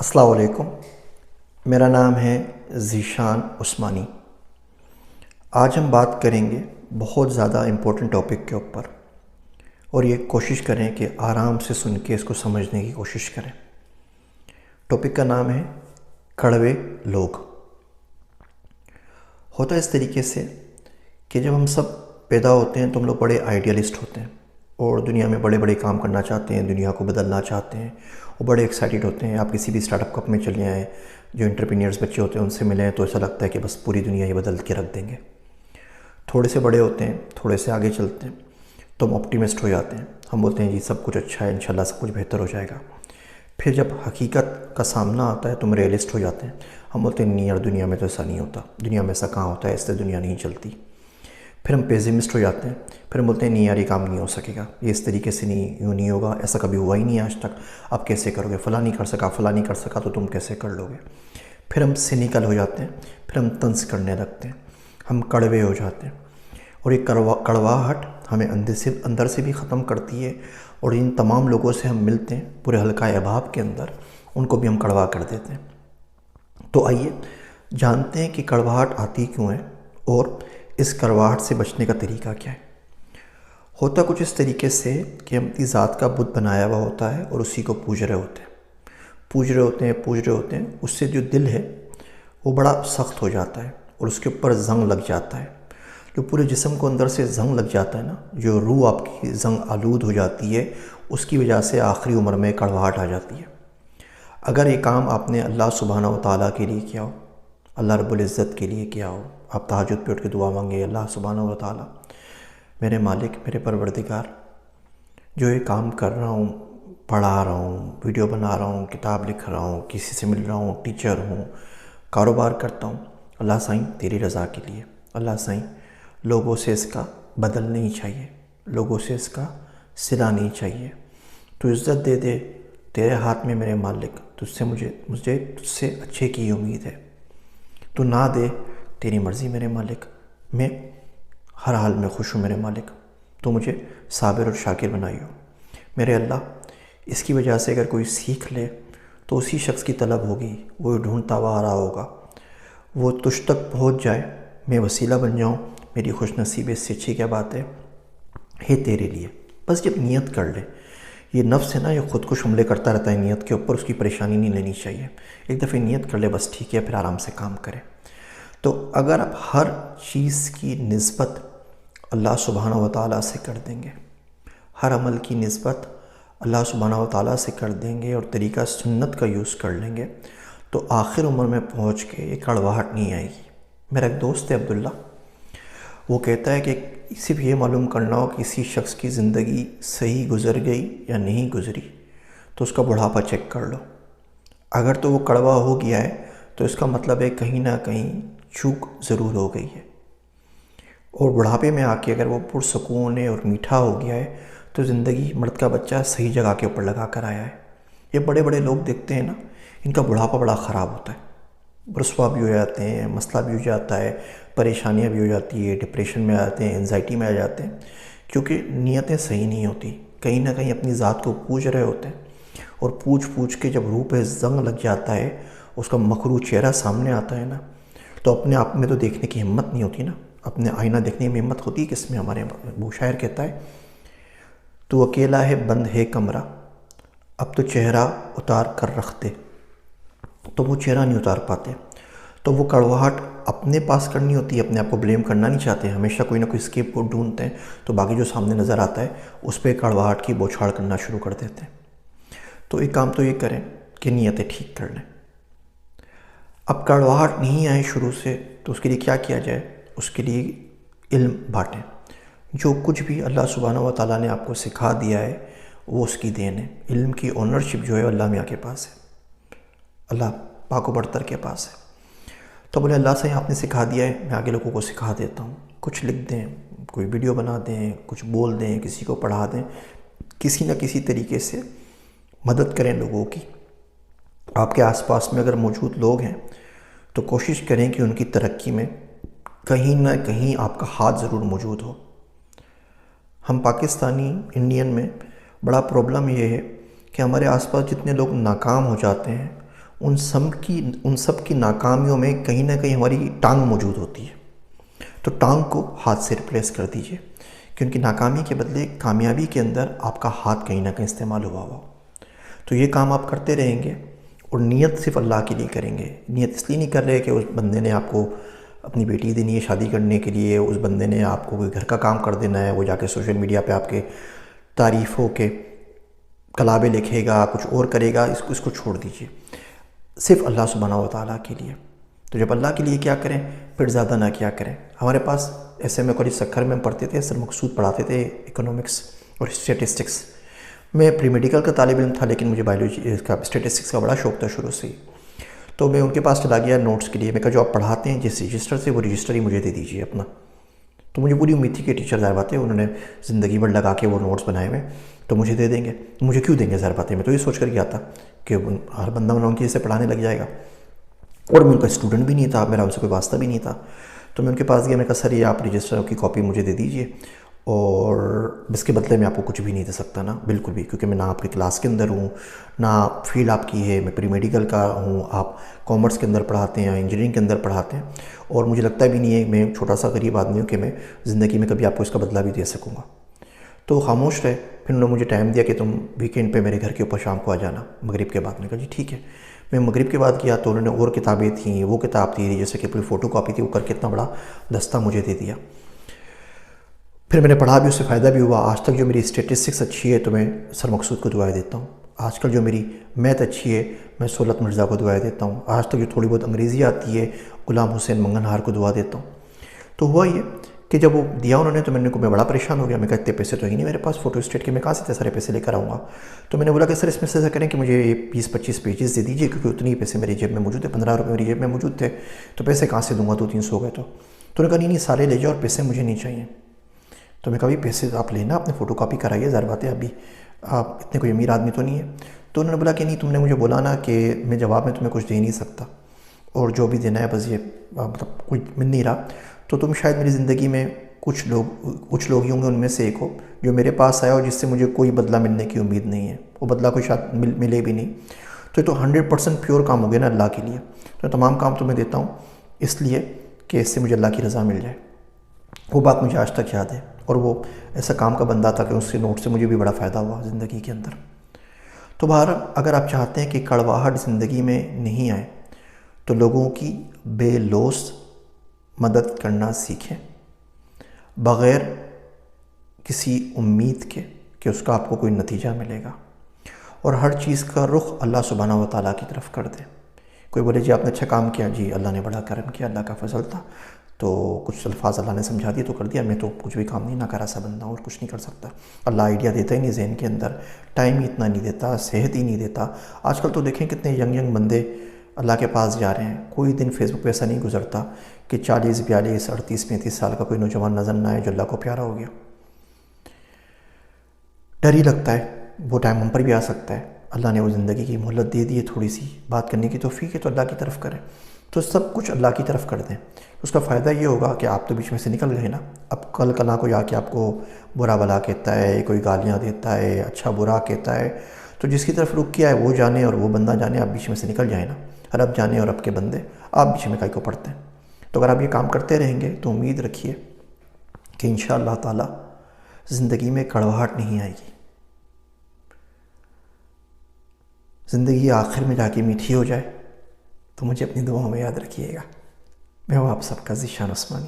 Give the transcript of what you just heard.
السلام علیکم۔ میرا نام ہے ذیشان عثمانی۔ آج ہم بات کریں گے بہت زیادہ امپورٹنٹ ٹاپک کے اوپر، اور یہ کوشش کریں کہ آرام سے سن کے اس کو سمجھنے کی کوشش کریں۔ ٹاپک کا نام ہے کڑوے لوگ۔ ہوتا اس طریقے سے کہ جب ہم سب پیدا ہوتے ہیں تو ہم لوگ بڑے آئیڈیالسٹ ہوتے ہیں اور دنیا میں بڑے بڑے کام کرنا چاہتے ہیں، دنیا کو بدلنا چاہتے ہیں اور بڑے ایکسائٹیڈ ہوتے ہیں۔ آپ کسی بھی اسٹارٹ اپ کپ میں چلے آئیں، جو انٹرپرینئرز بچے ہوتے ہیں ان سے ملیں تو ایسا لگتا ہے کہ بس پوری دنیا یہ بدل کے رکھ دیں گے۔ تھوڑے سے بڑے ہوتے ہیں، تھوڑے سے آگے چلتے ہیں تو ہم آپٹیمسٹ ہو جاتے ہیں۔ ہم بولتے ہیں جی سب کچھ اچھا ہے، انشاءاللہ سب کچھ بہتر ہو جائے گا۔ پھر جب حقیقت کا سامنا آتا ہے تو ہم ریئلسٹ ہو جاتے ہیں۔ ہم بولتے ہیں نہیں یار، دنیا میں تو ایسا نہیں ہوتا، دنیا میں ایسا کہاں ہوتا ہے، اس سے دنیا نہیں چلتی۔ پھر ہم پیسمسٹ ہو جاتے ہیں، پھر ہم بولتے ہیں نہیں یار یہ کام نہیں ہو سکے گا، یہ اس طریقے سے نہیں، یوں نہیں ہوگا، ایسا کبھی ہوا ہی نہیں آج تک، اب کیسے کرو گے، فلاں نہیں کر سکا، فلاں نہیں کر سکا تو تم کیسے کر لو گے۔ پھر ہم سینیکل ہو جاتے ہیں، پھر ہم طنز کرنے لگتے ہیں، ہم کڑوے ہو جاتے ہیں، اور یہ کڑواہٹ ہمیں اندر سے بھی ختم کرتی ہے، اور ان تمام لوگوں سے ہم ملتے ہیں پورے حلقہ احباب کے اندر، ان کو بھی ہم کڑوا کر دیتے ہیں۔ تو آئیے جانتے ہیں کہ کڑواہٹ آتی کیوں ہے اور اس کڑواہٹ سے بچنے کا طریقہ کیا ہے۔ ہوتا کچھ اس طریقے سے کہ ہم اپنی ذات کا بت بنایا ہوا ہوتا ہے اور اسی کو پوج رہے ہوتے ہیں، پوج رہے ہوتے ہیں، اس سے جو دل ہے وہ بڑا سخت ہو جاتا ہے اور اس کے اوپر زنگ لگ جاتا ہے۔ جو پورے جسم کو اندر سے زنگ لگ جاتا ہے نا، جو روح آپ کی زنگ آلود ہو جاتی ہے، اس کی وجہ سے آخری عمر میں کڑواہٹ آ جاتی ہے۔ اگر یہ کام آپ نے اللہ سبحانہ و تعالیٰ کے لیے کیا ہو، اللہ رب العزت کے لیے کیا ہو، آپ تہجد پہ اٹھ کے دعا مانگے، اللہ سبحانہ و تعالیٰ میرے مالک، میرے پروردگار، جو یہ کام کر رہا ہوں، پڑھا رہا ہوں، ویڈیو بنا رہا ہوں، کتاب لکھ رہا ہوں، کسی سے مل رہا ہوں، ٹیچر ہوں، کاروبار کرتا ہوں، اللہ سائیں تیری رضا کے لیے، اللہ سائیں لوگوں سے اس کا بدل نہیں چاہیے، لوگوں سے اس کا صلہ نہیں چاہیے، تو عزت دے دے، تیرے ہاتھ میں میرے مالک، مجھے تجھ سے اچھے کی امید ہے، تو نہ دے، تیری مرضی میرے مالک، میں ہر حال میں خوش ہوں میرے مالک، تو مجھے صابر اور شاکر بنائیو میرے اللہ۔ اس کی وجہ سے اگر کوئی سیکھ لے تو اسی شخص کی طلب ہوگی، وہ ڈھونڈتا ہوا آ رہا ہوگا، وہ تجھ تک پہنچ جائے، میں وسیلہ بن جاؤں، میری خوش نصیبی، اس سے اچھی کیا بات ہے تیرے لیے۔ بس جب نیت کر لے، یہ نفس ہے نا، یہ خود کش حملے کرتا رہتا ہے نیت کے اوپر، اس کی پریشانی نہیں لینی چاہیے۔ ایک دفعہ نیت کر لے بس ٹھیک ہے، پھر آرام سے کام کرے۔ تو اگر آپ ہر چیز کی نسبت اللہ سبحانہ و تعالیٰ سے کر دیں گے، ہر عمل کی نسبت اللہ سبحانہ و تعالیٰ سے کر دیں گے اور طریقہ سنت کا یوز کر لیں گے، تو آخر عمر میں پہنچ کے یہ کڑواہٹ نہیں آئے گی۔ میرا ایک دوست ہے عبداللہ، وہ کہتا ہے کہ صرف یہ معلوم کرنا ہو کہ کسی شخص کی زندگی صحیح گزر گئی یا نہیں گزری تو اس کا بڑھاپا چیک کر لو۔ اگر تو وہ کڑوا ہو گیا ہے تو اس کا مطلب ہے کہیں نہ کہیں چوک ضرور ہو گئی ہے، اور بڑھاپے میں آ کے اگر وہ پرسکون ہے اور میٹھا ہو گیا ہے تو زندگی مرد کا بچہ صحیح جگہ کے اوپر لگا کر آیا ہے۔ یہ بڑے بڑے لوگ دیکھتے ہیں نا، ان کا بڑھاپا بڑا خراب ہوتا ہے، رسوا بھی ہو جاتے ہیں، مسئلہ بھی ہو جاتا ہے، پریشانیاں بھی ہو جاتی ہے، ڈپریشن میں آ جاتے ہیں، انزائٹی میں آ جاتے ہیں، کیونکہ نیتیں صحیح نہیں ہوتی، کہیں نہ کہیں اپنی ذات کو پوج رہے ہوتے ہیں، اور پوچھ کے جب روح پہ زنگ لگ جاتا ہے، اس کا مکروہ چہرہ سامنے آتا ہے نا، تو اپنے آپ میں تو دیکھنے کی ہمت نہیں ہوتی نا، اپنے آئینہ دیکھنے میں ہمت ہوتی ہے کس میں؟ ہمارے وہ شاعر کہتا ہے تو اکیلا ہے بند ہے کمرہ، اب تو چہرہ اتار کر رکھ دے، تو وہ چہرہ نہیں اتار پاتے۔ تو وہ کڑواہٹ اپنے پاس کرنی ہوتی ہے، اپنے آپ کو بلیم کرنا نہیں چاہتے، ہمیشہ کوئی نہ کوئی اسکیپ کو ڈھونڈتے ہیں، تو باقی جو سامنے نظر آتا ہے اس پہ کڑواہٹ کی بوچھاڑ کرنا شروع کر دیتے ہیں۔ تو ایک کام تو یہ کریں کہ نیتیں ٹھیک کر لیں۔ اب کڑواہٹ نہیں آئے شروع سے تو اس کے لیے کیا کیا جائے؟ اس کے لیے علم بانٹیں۔ جو کچھ بھی اللہ سبحانہ و تعالیٰ نے آپ کو سکھا دیا ہے وہ اس کی دین ہے۔ علم کی اونرشپ جو ہے اللہ میاں کے پاس ہے، اللہ پاک و برتر کے پاس ہے۔ تو بولے اللہ سے آپ نے سکھا دیا ہے، میں آگے لوگوں کو سکھا دیتا ہوں، کچھ لکھ دیں، کوئی ویڈیو بنا دیں، کچھ بول دیں، کسی کو پڑھا دیں، کسی نہ کسی طریقے سے مدد کریں لوگوں کی۔ آپ کے آس پاس میں اگر موجود لوگ ہیں تو کوشش کریں کہ ان کی ترقی میں کہیں نہ کہیں آپ کا ہاتھ ضرور موجود ہو۔ ہم پاکستانی انڈین میں بڑا پرابلم یہ ہے کہ ہمارے آس پاس جتنے لوگ ناکام ہو جاتے ہیں ان سب کی ناکامیوں میں کہیں نہ کہیں ہماری ٹانگ موجود ہوتی ہے. تو ٹانگ کو ہاتھ سے ریپلیس کر دیجئے کہ ان کی ناکامی کے بدلے کامیابی کے اندر آپ کا ہاتھ کہیں نہ کہیں استعمال ہوا ہوا. تو یہ کام آپ کرتے رہیں گے اور نیت صرف اللہ کے لیے کریں گے. نیت اس لیے نہیں کر رہے کہ اس بندے نے آپ کو اپنی بیٹی دینی ہے شادی کرنے کے لیے، اس بندے نے آپ کو کوئی گھر کا کام کر دینا ہے، وہ جا کے سوشل میڈیا پہ آپ کے تعریفوں کے کلابے لکھے گا، کچھ اور کرے گا. اس کو چھوڑ دیجئے صرف اللہ سبحانہ و تعالیٰ کے لیے. تو جب اللہ کے لیے کیا کریں پھر زیادہ نہ کیا کریں. ہمارے پاس ایسے میں کالج سکھر میں پڑھتے تھے، سر مقصود پڑھاتے تھے اکنامکس اور اسٹیٹسٹکس. میں پری میڈیکل کا طالب علم تھا لیکن مجھے بایولوجی کا اسٹیٹسٹکس کا بڑا شوق تھا شروع سے ہی. تو میں ان کے پاس چلا گیا نوٹس کے لیے. میں کہا جو آپ پڑھاتے ہیں جس رجسٹر سے وہ رجسٹر ہی مجھے دے دیجئے اپنا. تو مجھے پوری امید تھی کہ ٹیچر ظاہر بات ہے انہوں نے زندگی بھر لگا کے وہ نوٹس بنائے ہوئے تو مجھے دے دیں گے. مجھے کیوں دیں گے ظاہر بات ہے. میں تو یہ سوچ کر گیا تھا کہ ہر بندہ ان کی جیسے پڑھانے لگ جائے گا، اور میں ان کا اسٹوڈنٹ بھی نہیں تھا، میرا ان سے کوئی واسطہ بھی نہیں تھا. تو میں ان کے پاس گیا، میں کہا سر یہ آپ رجسٹر کی کاپی مجھے دے دیجئے اور اس کے بدلے میں آپ کو کچھ بھی نہیں دے سکتا نا، بالکل بھی، کیونکہ میں نہ آپ کی کلاس کے اندر ہوں نہ فیلڈ آپ کی ہے. میں پری میڈیکل کا ہوں، آپ کامرس کے اندر پڑھاتے ہیں، انجینئرنگ کے اندر پڑھاتے ہیں، اور مجھے لگتا بھی نہیں ہے میں چھوٹا سا غریب آدمی ہوں کہ میں زندگی میں کبھی آپ کو اس کا بدلہ بھی دے سکوں گا. تو خاموش رہے. پھر انہوں نے مجھے ٹائم دیا کہ تم ویکینڈ پہ میرے گھر کے اوپر شام کو آ جانا مغرب کے بعد. میں کہا جی ٹھیک ہے. میں مغرب کے بعد کیا تو انہوں نے اور کتابیں تھیں، وہ کتاب تھی جیسے کہ پوری فوٹو کاپی تھی، وہ کر کے اتنا بڑا دستہ مجھے دے دیا. پھر میں نے پڑھا بھی، اس سے فائدہ بھی ہوا. آج تک جو میری اسٹیٹسٹکس اچھی ہے تو میں سر مقصود کو دعائیں دیتا ہوں. آج کل جو میری میتھ اچھی ہے میں سہولت مرزا کو دعائیں دیتا ہوں. آج تک جو تھوڑی بہت انگریزی آتی ہے غلام حسین منگنہار کو دعا دیتا ہوں. تو ہوا یہ کہ جب وہ دیا انہوں نے تو میں بڑا پریشان ہو گیا. میں کہا اتنے پیسے تو ہی نہیں میرے پاس فوٹو اسٹیٹ کے، میں کہاں سے اتنے سارے پیسے لے کر آؤں گا. تو میں نے بولا کہ سر اس میں سے ایسا کریں کہ مجھے 20-25 پیجز دے دیجیے کیونکہ اتنی ہی پیسے میری جیب میں موجود ہے، 15 روپے میری جیب میں موجود تھے، تو پیسے کہاں سے دوں گا، 200-300 ہو گئے. تو انہوں نے کہا نہیں سارے لے جاؤ اور پیسے مجھے نہیں چاہیے. تو میں کہا پیسے آپ لینا، اپنے فوٹو کاپی کرائیے، ظاہر بات ہے ابھی آپ اتنے کوئی امیر آدمی تو نہیں ہے. تو انہوں نے بولا کہ نہیں تم نے مجھے بولا نا کہ میں جواب میں تمہیں کچھ دے نہیں سکتا، اور جو بھی دینا ہے بس یہ مطلب کچھ مل نہیں رہا. تو تم شاید میری زندگی میں کچھ لوگ ہی ہوں گے ان میں سے ایک ہو جو میرے پاس آیا اور جس سے مجھے کوئی بدلہ ملنے کی امید نہیں ہے، وہ بدلہ کوئی شاید ملے بھی نہیں. تو یہ تو 100% پیور کام ہو گیا نا اللہ کے لیے. تو تمام کام تو میں دیتا ہوں اس لیے کہ اس سے مجھے اللہ کی رضا مل جائے. وہ بات مجھے آج تک یاد ہے، اور وہ ایسا کام کا بندہ تھا کہ اس کے نوٹ سے مجھے بھی بڑا فائدہ ہوا زندگی کے اندر. تو بہرحال اگر آپ چاہتے ہیں کہ کڑواہٹ زندگی میں نہیں آئے تو لوگوں کی بے لوث مدد کرنا سیکھیں بغیر کسی امید کے کہ اس کا آپ کو کوئی نتیجہ ملے گا، اور ہر چیز کا رخ اللہ سبحانہ و تعالیٰ کی طرف کر دیں. کوئی بولے جی آپ نے اچھا کام کیا، جی اللہ نے بڑا کرم کیا، اللہ کا فضل تھا، تو کچھ الفاظ اللہ نے سمجھا دیے تو کر دیا. میں تو کچھ بھی کام نہیں نہ کرا سا بندہ اور کچھ نہیں کر سکتا. اللہ آئیڈیا دیتا ہی نہیں ذہن کے اندر، ٹائم ہی اتنا نہیں دیتا، صحت ہی نہیں دیتا. آج کل تو دیکھیں کتنے ینگ بندے اللہ کے پاس جا رہے ہیں. کوئی دن فیس بک پہ ایسا نہیں گزرتا کہ 40 42 38 35 سال کا کوئی نوجوان نظر نہ آئے جو اللہ کو پیارا ہو گیا. ڈر ہی لگتا ہے وہ ٹائم ہم پر بھی آ سکتا ہے. اللہ نے وہ زندگی کی مہلت دے دی ہے، تھوڑی سی بات کرنے کی توفیق ہے تو اللہ کی طرف کریں. تو سب کچھ اللہ کی طرف کر دیں. اس کا فائدہ یہ ہوگا کہ آپ تو بیچ میں سے نکل گئے نا. اب کل کلا کوئی آ کے آپ کو برا بلا کہتا ہے، کوئی گالیاں دیتا ہے، اچھا برا کہتا ہے، تو جس کی طرف رک کیا ہے وہ جانے اور وہ بندہ جانے، آپ بیچ میں سے نکل جائیں نا. رب جانے اور رب کے بندے آپ بیچ میں کائی کو پڑھتے ہیں. تو اگر آپ یہ کام کرتے رہیں گے تو امید رکھیے کہ انشاءاللہ تعالی زندگی میں کڑواہٹ نہیں آئے گی. زندگی آخر میں جا کے میٹھی ہو جائے تو مجھے اپنی دعاؤں میں یاد رکھیے گا. میں ہوں آپ سب کا ذیشان عثمانی.